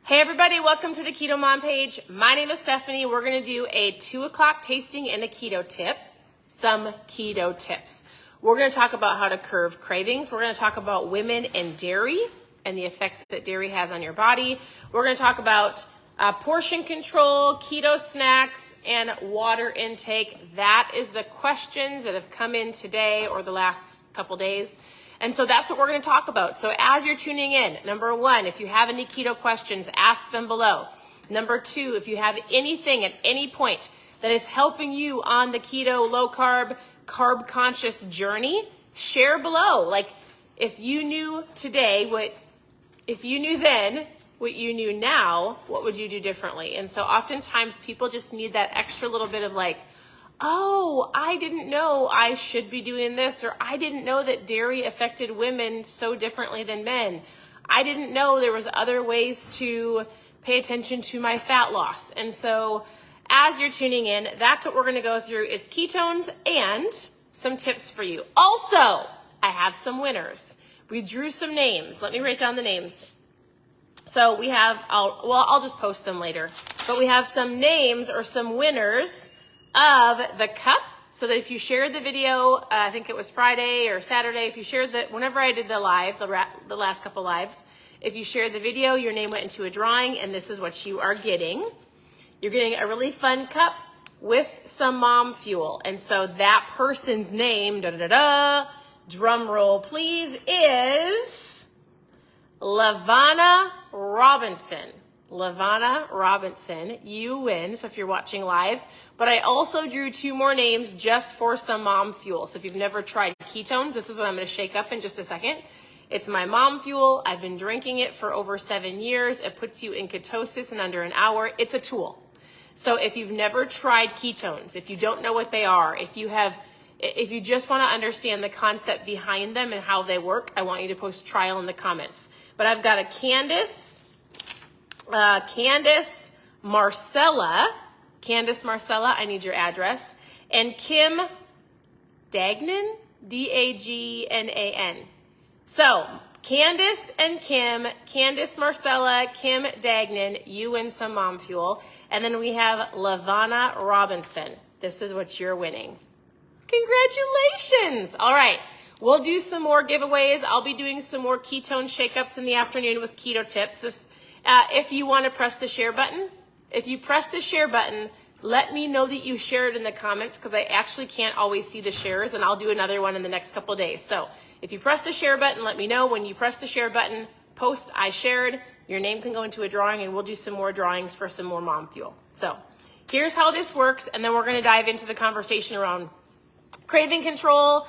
Hey everybody, welcome to the Keto Mom page. My name is Stephanie. We're gonna do a 2 o'clock tasting and a keto tip, some keto tips. We're gonna talk about how to curb cravings. We're gonna talk about women and dairy and the effects that dairy has on your body. We're gonna talk about portion control, keto snacks, and water intake. That is the questions that have come in today or the last couple days. And so that's what we're going to talk about. So as you're tuning in, number 1, if you have any keto questions, ask them below. Number 2, if you have anything at any point that is helping you on the keto, low carb, carb conscious journey, share below. Like if you knew today if you knew then what you knew now, what would you do differently? And so oftentimes people just need that extra little bit of like, oh, I didn't know I should be doing this, or I didn't know that dairy affected women so differently than men. I didn't know there was other ways to pay attention to my fat loss. And so as you're tuning in, that's what we're going to go through is ketones and some tips for you. Also, I have some winners. We drew some names. Let me write down the names. So we have, I'll just post them later, but we have some names or some winners of the cup, so that if you shared the video, I think it was Friday or Saturday, if you shared whenever I did the live, the last couple lives, if you shared the video, your name went into a drawing, and this is what you are getting. You're getting a really fun cup with some mom fuel, and so that person's name, drum roll please, is Lavana Robinson. Lavana Robinson, you win. So if you're watching live, but I also drew 2 more names just for some mom fuel. So if you've never tried ketones, this is what I'm going to shake up in just a second. It's my mom fuel. I've been drinking it for over 7 years. It puts you in ketosis in under an hour. It's a tool. So if you've never tried ketones, if you don't know what they are, if you just want to understand the concept behind them and how they work, I want you to post trial in the comments. But I've got a Candace Marcella, I need your address, and Kim Dagnan, Dagnan. So Candace and Kim, Candace Marcella, Kim Dagnan, you win some mom fuel. And then we have Lavana Robinson. This is what you're winning. Congratulations. All right. We'll do some more giveaways. I'll be doing some more ketone shakeups in the afternoon with keto tips. If you want to press the share button, if you press the share button, let me know that you shared in the comments, because I actually can't always see the shares, and I'll do another one in the next couple of days. So if you press the share button, let me know. When you press the share button, post I shared, your name can go into a drawing, and we'll do some more drawings for some more mom fuel. So here's how this works, and then we're going to dive into the conversation around craving control,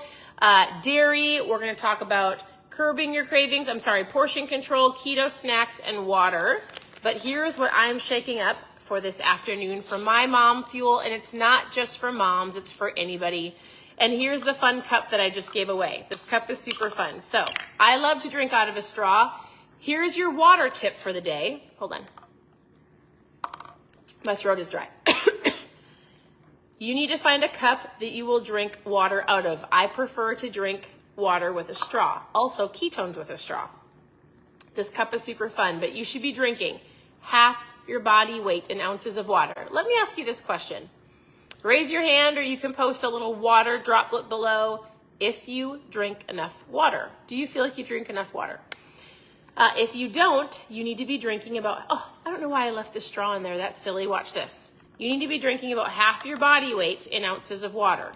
dairy. We're going to talk about curbing your cravings, portion control, keto snacks, and water. But here's what I'm shaking up for this afternoon for my mom fuel, and it's not just for moms, it's for anybody. And here's the fun cup that I just gave away. This cup is super fun. So I love to drink out of a straw. Here's your water tip for the day. Hold on. My throat is dry. You need to find a cup that you will drink water out of. I prefer to drink water with a straw. Also ketones with a straw. This cup is super fun, but you should be drinking half your body weight in ounces of water. Let me ask you this question. Raise your hand, or you can post a little water droplet below if you drink enough water. Do you feel like you drink enough water? If you don't, you need to be drinking about, I don't know why I left the straw in there. That's silly. Watch this. You need to be drinking about half your body weight in ounces of water.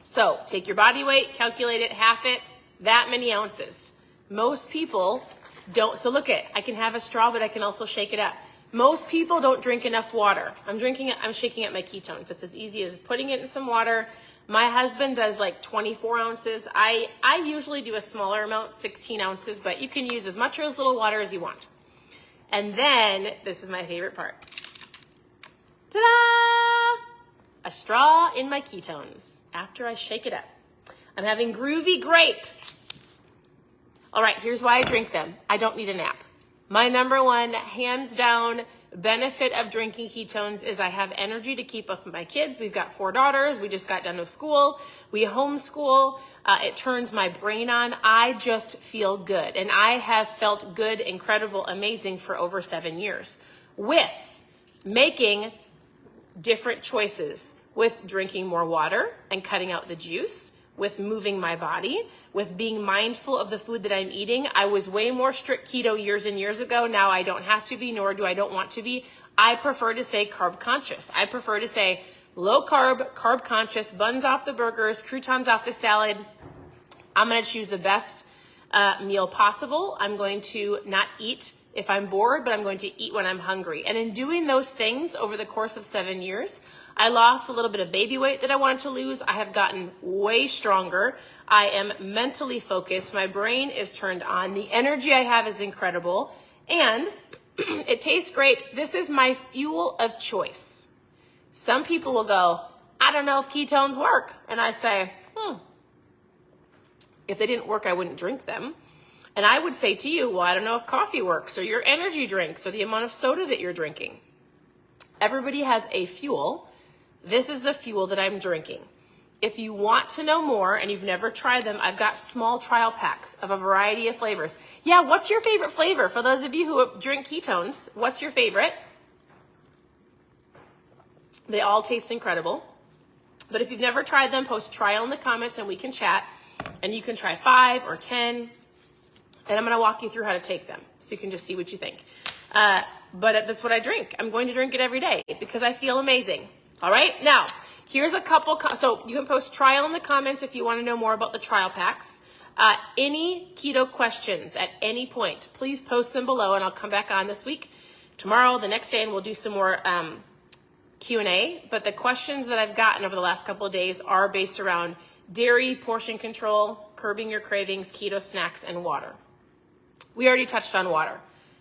So take your body weight, calculate it, half it, that many ounces. Most people don't. So look I can have a straw, but I can also shake it up. Most people don't drink enough water. I'm shaking up my ketones. It's as easy as putting it in some water. My husband does like 24 ounces. I usually do a smaller amount, 16 ounces, but you can use as much or as little water as you want. And then, this is my favorite part. Ta-da! A straw in my ketones after I shake it up. I'm having groovy grape. All right, here's why I drink them. I don't need a nap. My number one, hands down, Benefit of drinking ketones is I have energy to keep up with my kids. We've got 4 daughters. We just got done with school. We homeschool. It turns my brain on. I just feel good. And I have felt good, incredible, amazing for over 7 years with making different choices, with drinking more water and cutting out the juice, with moving my body, with being mindful of the food that I'm eating. I was way more strict keto years and years ago. Now I don't have to be, nor do I don't want to be. I prefer to say carb conscious. I prefer to say low carb, carb conscious, buns off the burgers, croutons off the salad. I'm going to choose the best meal possible. I'm going to not eat if I'm bored, but I'm going to eat when I'm hungry. And in doing those things over the course of 7 years, I lost a little bit of baby weight that I wanted to lose. I have gotten way stronger. I am mentally focused. My brain is turned on. The energy I have is incredible. And it tastes great. This is my fuel of choice. Some people will go, I don't know if ketones work. And I say, if they didn't work, I wouldn't drink them. And I would say to you, well, I don't know if coffee works or your energy drinks or the amount of soda that you're drinking. Everybody has a fuel. This is the fuel that I'm drinking. If you want to know more and you've never tried them, I've got small trial packs of a variety of flavors. Yeah, what's your favorite flavor? For those of you who drink ketones, what's your favorite? They all taste incredible. But if you've never tried them, post trial in the comments and we can chat. And you can try 5 or 10. And I'm going to walk you through how to take them so you can just see what you think. But that's what I drink. I'm going to drink it every day because I feel amazing. All right. Now, here's a couple. So you can post trial in the comments if you want to know more about the trial packs. Any keto questions at any point, please post them below and I'll come back on this week, tomorrow, the next day, and we'll do some more Q&A. But the questions that I've gotten over the last couple of days are based around dairy, portion control, curbing your cravings, keto snacks, and water. We already touched on water.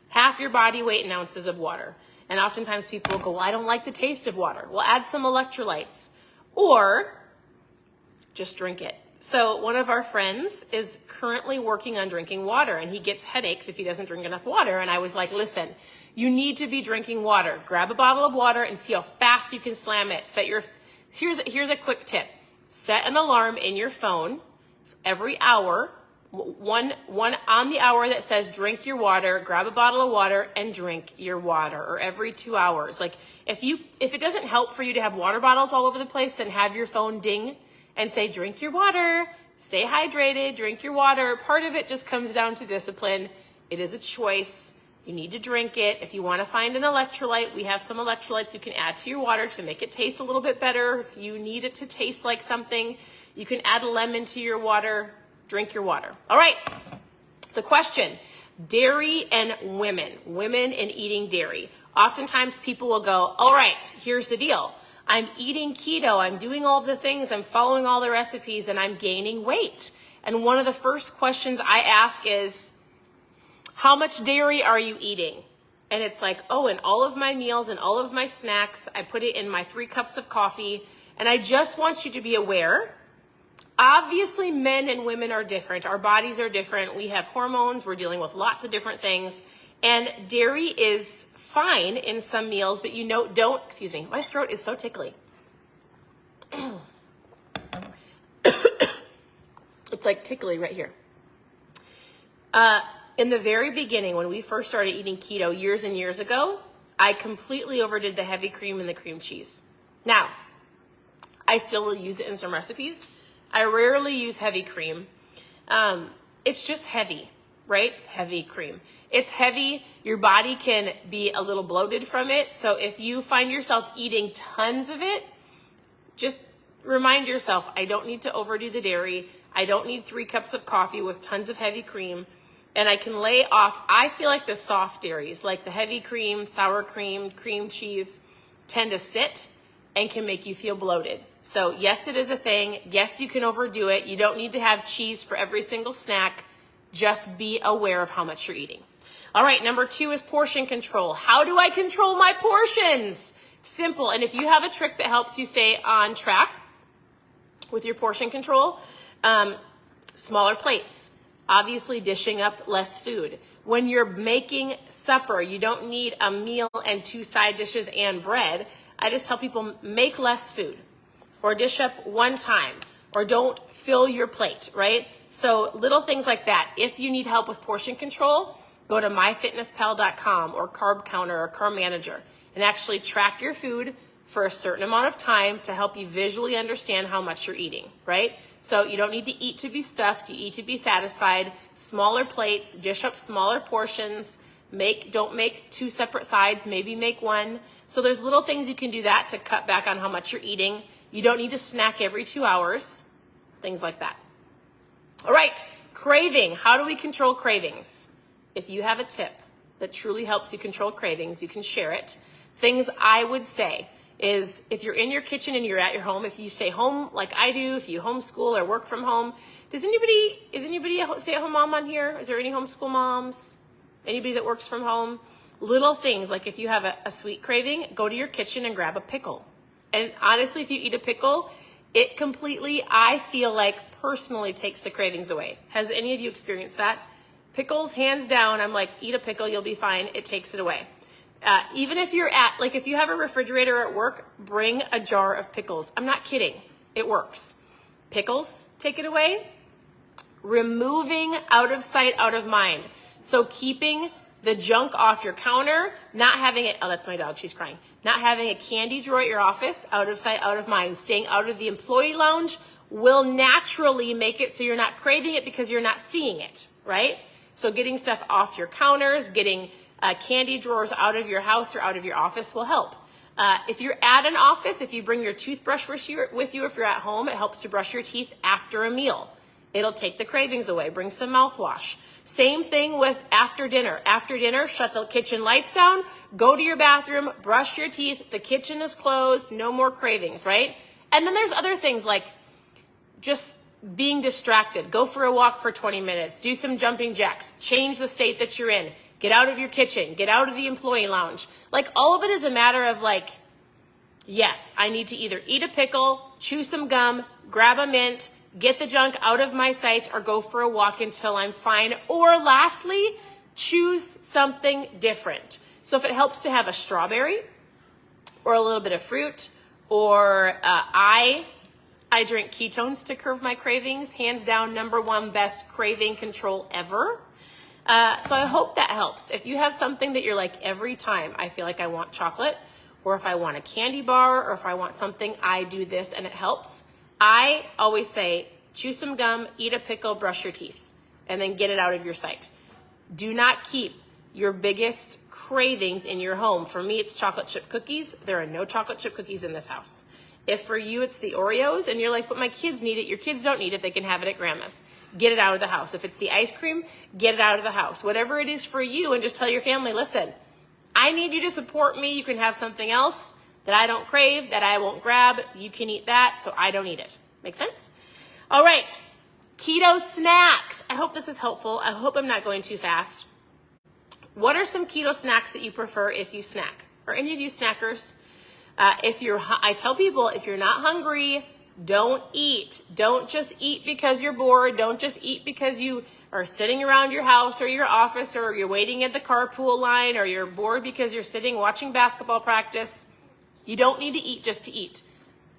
Half your body weight in ounces of water. And oftentimes people will go, well, I don't like the taste of water. Well, add some electrolytes or just drink it. So one of our friends is currently working on drinking water and he gets headaches if he doesn't drink enough water. And I was like, listen, you need to be drinking water. Grab a bottle of water and see how fast you can slam it. Here's a quick tip. Set an alarm in your phone every hour, one on the hour that says drink your water, grab a bottle of water and drink your water, or every 2 hours. Like if it doesn't help for you to have water bottles all over the place, then have your phone ding and say drink your water, stay hydrated, drink your water. Part of it just comes down to discipline. It is a choice. You need to drink it. If you want to find an electrolyte, we have some electrolytes you can add to your water to make it taste a little bit better. If you need it to taste like something, you can add a lemon to your water. Drink your water. All right. The question, dairy and women and eating dairy. Oftentimes people will go, all right, here's the deal. I'm eating keto. I'm doing all the things. I'm following all the recipes and I'm gaining weight. And one of the first questions I ask is, how much dairy are you eating? And it's like, oh, in all of my meals and all of my snacks, I put it in my 3 cups of coffee. And I just want you to be aware, obviously men and women are different. Our bodies are different. We have hormones. We're dealing with lots of different things. And dairy is fine in some meals, but excuse me, my throat is so tickly. It's like tickly right here. In the very beginning, when we first started eating keto years and years ago, I completely overdid the heavy cream and the cream cheese. Now, I still will use it in some recipes. I rarely use heavy cream. It's just heavy, right? Heavy cream. It's heavy. Your body can be a little bloated from it. So if you find yourself eating tons of it, just remind yourself, I don't need to overdo the dairy. I don't need 3 cups of coffee with tons of heavy cream. And I can lay off, I feel like the soft dairies, like the heavy cream, sour cream, cream cheese, tend to sit and can make you feel bloated. So yes, it is a thing. Yes, you can overdo it. You don't need to have cheese for every single snack. Just be aware of how much you're eating. All right, number 2 is portion control. How do I control my portions? Simple. And if you have a trick that helps you stay on track with your portion control, smaller plates. Obviously, dishing up less food. When you're making supper, you don't need a meal and 2 side dishes and bread. I just tell people make less food or dish up 1 time or don't fill your plate, right? So little things like that. If you need help with portion control, go to myfitnesspal.com or Carb Counter or Carb Manager and actually track your food for a certain amount of time to help you visually understand how much you're eating, right? So you don't need to eat to be stuffed, you eat to be satisfied. Smaller plates, dish up smaller portions, don't make 2 separate sides, maybe make 1. So there's little things you can do that to cut back on how much you're eating. You don't need to snack every 2 hours, things like that. All right, craving. How do we control cravings? If you have a tip that truly helps you control cravings, you can share it. Things I would say is if you're in your kitchen and you're at your home, if you stay home like I do, if you homeschool or work from home, is anybody a stay-at-home mom on here? Is there any homeschool moms? Anybody that works from home? Little things like if you have a sweet craving, go to your kitchen and grab a pickle. And honestly, if you eat a pickle, it completely, I feel like personally takes the cravings away. Has any of you experienced that? Pickles, hands down, I'm like, eat a pickle, you'll be fine. It takes it away. Even if you're if you have a refrigerator at work, bring a jar of pickles. I'm not kidding. It works. Pickles take it away. Removing out of sight, out of mind. So keeping the junk off your counter, not having it, oh, that's my dog, she's crying. Not having a candy drawer at your office, out of sight, out of mind. Staying out of the employee lounge will naturally make it so you're not craving it because you're not seeing it, right? So getting stuff off your counters, getting candy drawers out of your house or out of your office will help. If you're at an office, if you bring your toothbrush with you, if you're at home, it helps to brush your teeth after a meal. It'll take the cravings away. Bring some mouthwash. Same thing with after dinner. After dinner, shut the kitchen lights down, go to your bathroom, brush your teeth. The kitchen is closed. No more cravings, right? And then there's other things like just being distracted. Go for a walk for 20 minutes. Do some jumping jacks. Change the state that you're in. Get out of your kitchen. Get out of the employee lounge. Like all of it is a matter of like, yes, I need to either eat a pickle, chew some gum, grab a mint, get the junk out of my sight, or go for a walk until I'm fine. Or lastly, choose something different. So if it helps to have a strawberry or a little bit of fruit, or I drink ketones to curb my cravings. Hands down, #1 best craving control ever. So I hope that helps. If you have something that you're like, every time I feel like I want chocolate, or if I want a candy bar, or if I want something, I do this and it helps. I always say, chew some gum, eat a pickle, brush your teeth, and then get it out of your sight. Do not keep your biggest cravings in your home. For me, it's chocolate chip cookies. There are no chocolate chip cookies in this house. If for you it's the Oreos and you're like, but my kids need it, your kids don't need it, they can have it at grandma's. Get it out of the house. If it's the ice cream, get it out of the house. Whatever it is for you, and just tell your family, listen, I need you to support me. You can have something else that I don't crave, that I won't grab. You can eat that, so I don't eat it. Make sense? All right, keto snacks. I hope this is helpful. I hope I'm not going too fast. What are some keto snacks that you prefer if you snack? Are any of you snackers? I tell people, if you're not hungry, don't eat. Don't just eat because you're bored. Don't just eat because you are sitting around your house or your office, or you're waiting at the carpool line, or you're bored because you're sitting watching basketball practice. You don't need to eat just to eat.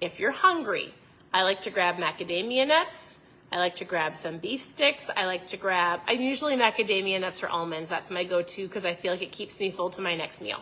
If you're hungry, I like to grab macadamia nuts. I like to grab some beef sticks. I'm usually macadamia nuts or almonds. That's my go-to because I feel like it keeps me full to my next meal.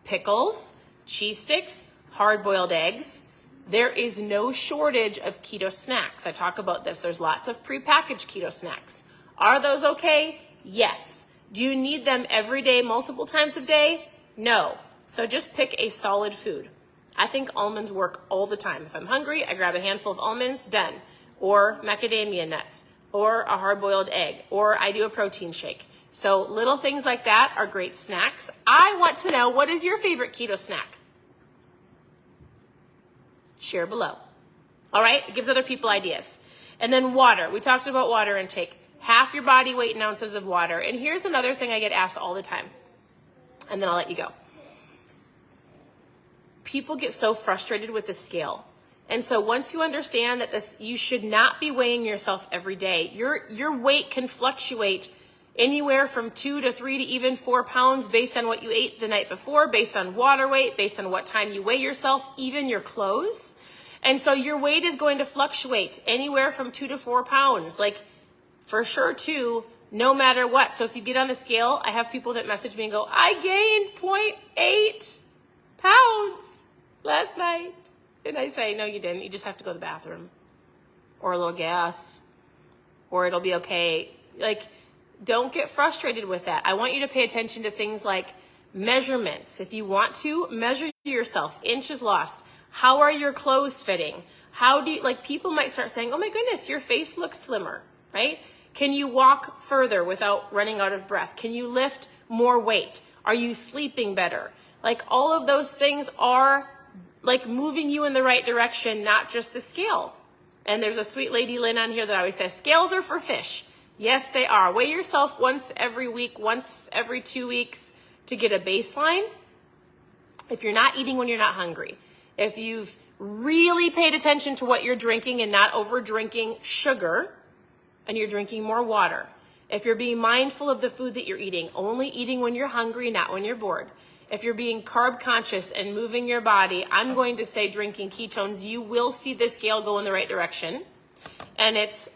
Pickles, cheese sticks, hard-boiled eggs. There is no shortage of keto snacks. I talk about this. There's lots of prepackaged keto snacks. Are those okay? Yes. Do you need them every day, multiple times a day? No. So just pick a solid food. I think almonds work all the time. If I'm hungry, I grab a handful of almonds, done. Or macadamia nuts, or a hard-boiled egg, or I do a protein shake. So little things like that are great snacks. I want to know, what is your favorite keto snack? Share below. All right, it gives other people ideas. And then water. We talked about water intake. Half your body weight in ounces of water. And here's another thing I get asked all the time. And then I'll let you go. People get so frustrated with the scale. And so once you understand that you should not be weighing yourself every day. Your weight can fluctuate anywhere from 2 to 3 to even 4 pounds based on what you ate the night before, based on water weight, based on what time you weigh yourself, even your clothes. And so your weight is going to fluctuate anywhere from 2 to 4 pounds, like for sure 2, no matter what. So if you get on the scale, I have people that message me and go, I gained 0.8 pounds last night. And I say, no, you didn't. You just have to go to the bathroom or a little gas or it'll be okay. Like, don't get frustrated with that. I want you to pay attention to things like measurements. If you want to, measure yourself, inches lost. How are your clothes fitting? How do you, like, people might start saying, oh my goodness, your face looks slimmer, right? Can you walk further without running out of breath? Can you lift more weight? Are you sleeping better? Like, all of those things are like moving you in the right direction, not just the scale. And there's a sweet lady, Lynn, on here that always says, scales are for fish. Yes, they are. Weigh yourself once every week, once every 2 weeks to get a baseline. If you're not eating when you're not hungry, if you've really paid attention to what you're drinking and not over drinking sugar and you're drinking more water, if you're being mindful of the food that you're eating, only eating when you're hungry, not when you're bored, if you're being carb conscious and moving your body, I'm going to say drinking ketones, you will see the scale go in the right direction. And it's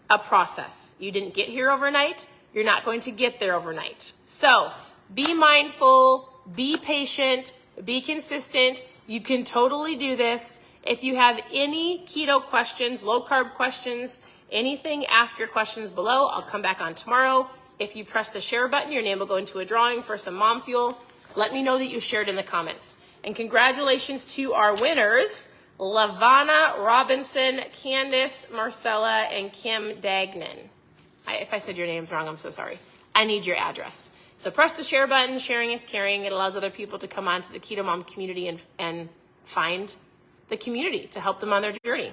a process. You didn't get here overnight. You're not going to get there overnight. So be mindful, be patient, be consistent. You can totally do this. If you have any keto questions, low carb questions, anything, ask your questions below. I'll come back on tomorrow. If you press the share button, your name will go into a drawing for some mom fuel. Let me know that you shared in the comments. And congratulations to our winners, Lavana Robinson, Candice, Marcella, and Kim Dagnan. If I said your names wrong, I'm so sorry. I need your address. So press the share button. Sharing is caring. It allows other people to come onto the Keto Mom community and find the community to help them on their journey.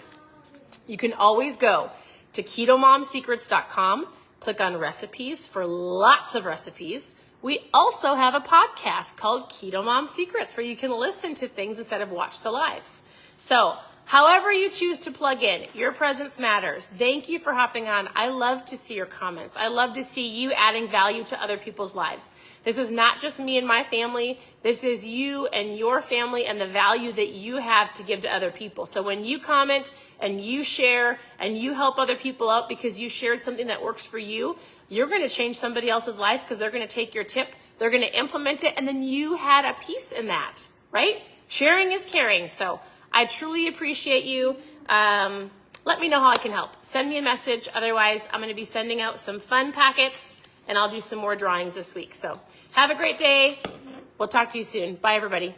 You can always go to ketomomsecrets.com, click on recipes for lots of recipes. We also have a podcast called Keto Mom Secrets where you can listen to things instead of watch the lives. So however you choose to plug in, your presence matters. Thank you for hopping on. I love to see your comments. I love to see you adding value to other people's lives. This is not just me and my family. This is you and your family and the value that you have to give to other people. So when you comment and you share and you help other people out because you shared something that works for you, you're going to change somebody else's life because they're going to take your tip, they're going to implement it, and then you had a piece in that, right? Sharing is caring. So I truly appreciate you. Let me know how I can help. Send me a message. Otherwise, I'm going to be sending out some fun packets, and I'll do some more drawings this week. So have a great day. We'll talk to you soon. Bye, everybody.